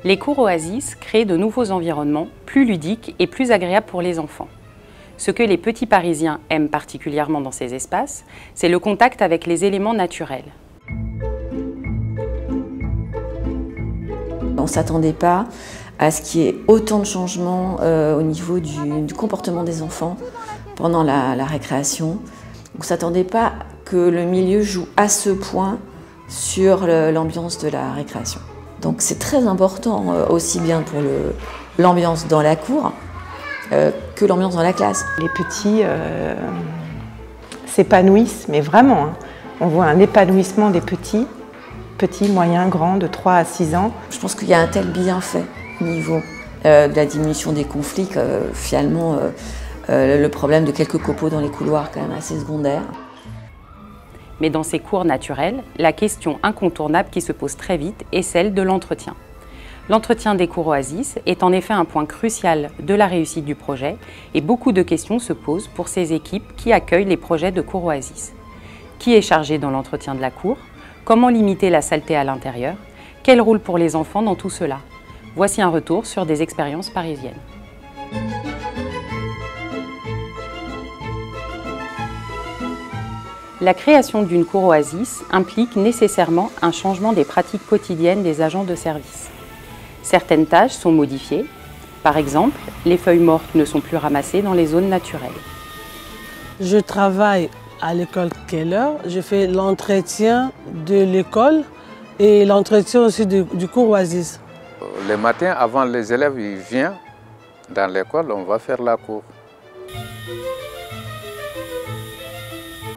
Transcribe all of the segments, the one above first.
Les cours Oasis créent de nouveaux environnements plus ludiques et plus agréables pour les enfants. Ce que les petits Parisiens aiment particulièrement dans ces espaces, c'est le contact avec les éléments naturels. On ne s'attendait pas à ce qu'il y ait autant de changements au niveau du comportement des enfants pendant la récréation. On ne s'attendait pas que le milieu joue à ce point sur l'ambiance de la récréation. Donc c'est très important aussi bien pour l'ambiance dans la cour que l'ambiance dans la classe. Les petits s'épanouissent, mais vraiment, hein. On voit un épanouissement des petits, moyens, grands, de 3 à 6 ans. Je pense qu'il y a un tel bienfait au niveau de la diminution des conflits que finalement le problème de quelques copeaux dans les couloirs est quand même assez secondaire. Mais dans ces cours naturels, la question incontournable qui se pose très vite est celle de l'entretien. L'entretien des cours Oasis est en effet un point crucial de la réussite du projet et beaucoup de questions se posent pour ces équipes qui accueillent les projets de cours Oasis. Qui est chargé dans l'entretien de la cour? Comment limiter la saleté à l'intérieur? Quel rôle pour les enfants dans tout cela? Voici un retour sur des expériences parisiennes. La création d'une cour Oasis implique nécessairement un changement des pratiques quotidiennes des agents de service. Certaines tâches sont modifiées. Par exemple, les feuilles mortes ne sont plus ramassées dans les zones naturelles. Je travaille à l'école Keller. Je fais l'entretien de l'école et l'entretien aussi du cours Oasis. Le matin, avant les élèves ils viennent dans l'école, on va faire la cour.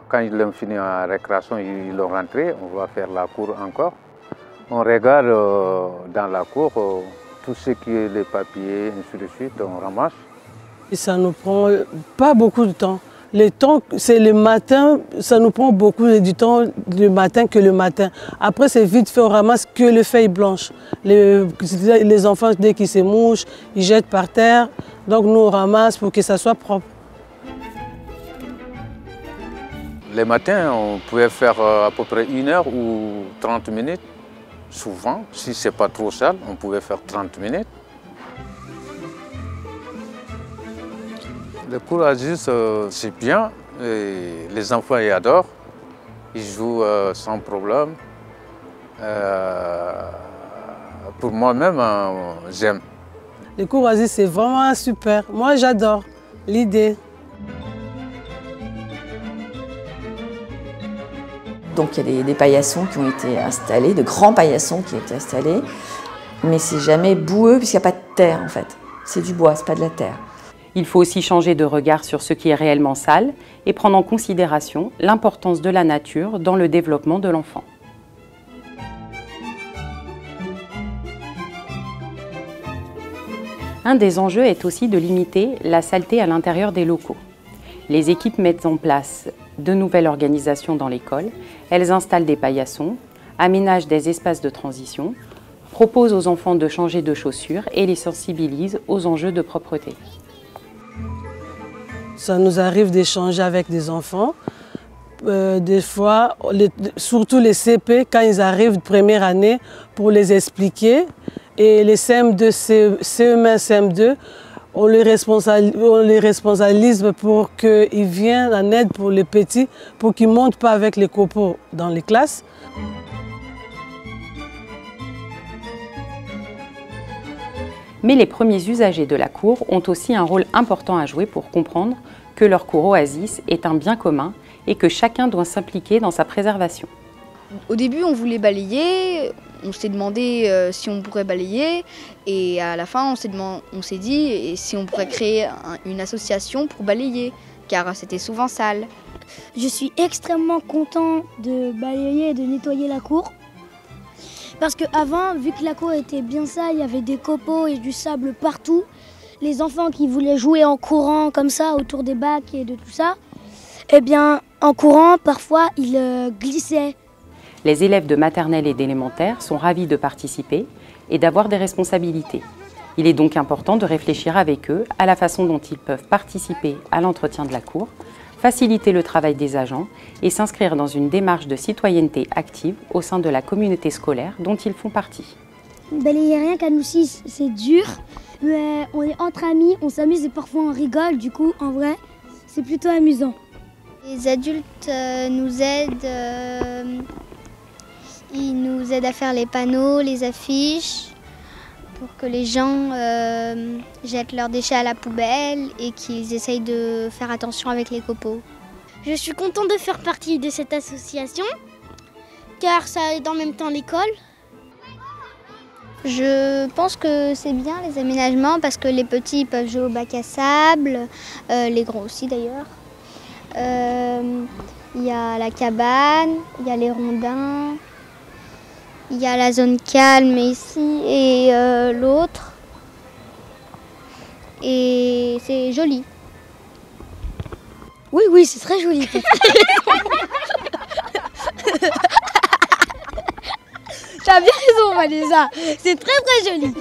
Quand ils ont fini en récréation, ils ont rentré, on va faire la cour encore. On regarde dans la cour tout ce qui est les papiers, ainsi de suite, on ramasse. Et ça ne nous prend pas beaucoup de temps. Le temps, c'est le matin, ça nous prend beaucoup du temps le matin que le matin. Après, c'est vite fait, on ramasse que les feuilles blanches. Les enfants, dès qu'ils se mouchent, ils jettent par terre. Donc nous, on ramasse pour que ça soit propre. Le matin, on pouvait faire à peu près 1 heure ou 30 minutes. Souvent, si ce n'est pas trop sale, on pouvait faire 30 minutes. Le cours Oasis, c'est bien. Et les enfants y adorent. Ils jouent sans problème. Pour moi-même, j'aime. Le cours Oasis, c'est vraiment super. Moi, j'adore l'idée. Donc il y a des paillassons qui ont été installés, de grands paillassons qui ont été installés, mais c'est jamais boueux puisqu'il n'y a pas de terre en fait. C'est du bois, c'est pas de la terre. Il faut aussi changer de regard sur ce qui est réellement sale et prendre en considération l'importance de la nature dans le développement de l'enfant. Un des enjeux est aussi de limiter la saleté à l'intérieur des locaux. Les équipes mettent en place de nouvelles organisations dans l'école. Elles installent des paillassons, aménagent des espaces de transition, proposent aux enfants de changer de chaussures et les sensibilisent aux enjeux de propreté. Ça nous arrive d'échanger avec des enfants. Des fois, surtout les CP, quand ils arrivent de première année, pour les expliquer. Et les CM2, CE1, CM2, on les responsabilise pour qu'ils viennent en aide pour les petits, pour qu'ils ne montent pas avec les copeaux dans les classes. Mais les premiers usagers de la cour ont aussi un rôle important à jouer pour comprendre que leur cour Oasis est un bien commun et que chacun doit s'impliquer dans sa préservation. Au début, on voulait balayer, on s'est demandé si on pourrait balayer et à la fin, on s'est dit si on pourrait créer une association pour balayer, car c'était souvent sale. Je suis extrêmement content de balayer et de nettoyer la cour. Parce qu'avant, vu que la cour était bien sale, il y avait des copeaux et du sable partout. Les enfants qui voulaient jouer en courant comme ça autour des bacs et de tout ça, eh bien, en courant, parfois, ils glissaient. Les élèves de maternelle et d'élémentaire sont ravis de participer et d'avoir des responsabilités. Il est donc important de réfléchir avec eux à la façon dont ils peuvent participer à l'entretien de la cour, faciliter le travail des agents et s'inscrire dans une démarche de citoyenneté active au sein de la communauté scolaire dont ils font partie. Balayer rien qu'à nous six, c'est dur. Mais on est entre amis, on s'amuse et parfois on rigole. Du coup, en vrai, c'est plutôt amusant. Les adultes nous aident. Ils nous aident à faire les panneaux, les affiches, pour que les gens jettent leurs déchets à la poubelle et qu'ils essayent de faire attention avec les copeaux. Je suis contente de faire partie de cette association, car ça aide en même temps l'école. Je pense que c'est bien les aménagements parce que les petits peuvent jouer au bac à sable, les grands aussi d'ailleurs. Il y a la cabane, il y a les rondins, il y a la zone calme ici et l'autre. Et c'est joli. Oui, c'est très joli. Tu as bien raison, Vanessa. C'est très joli.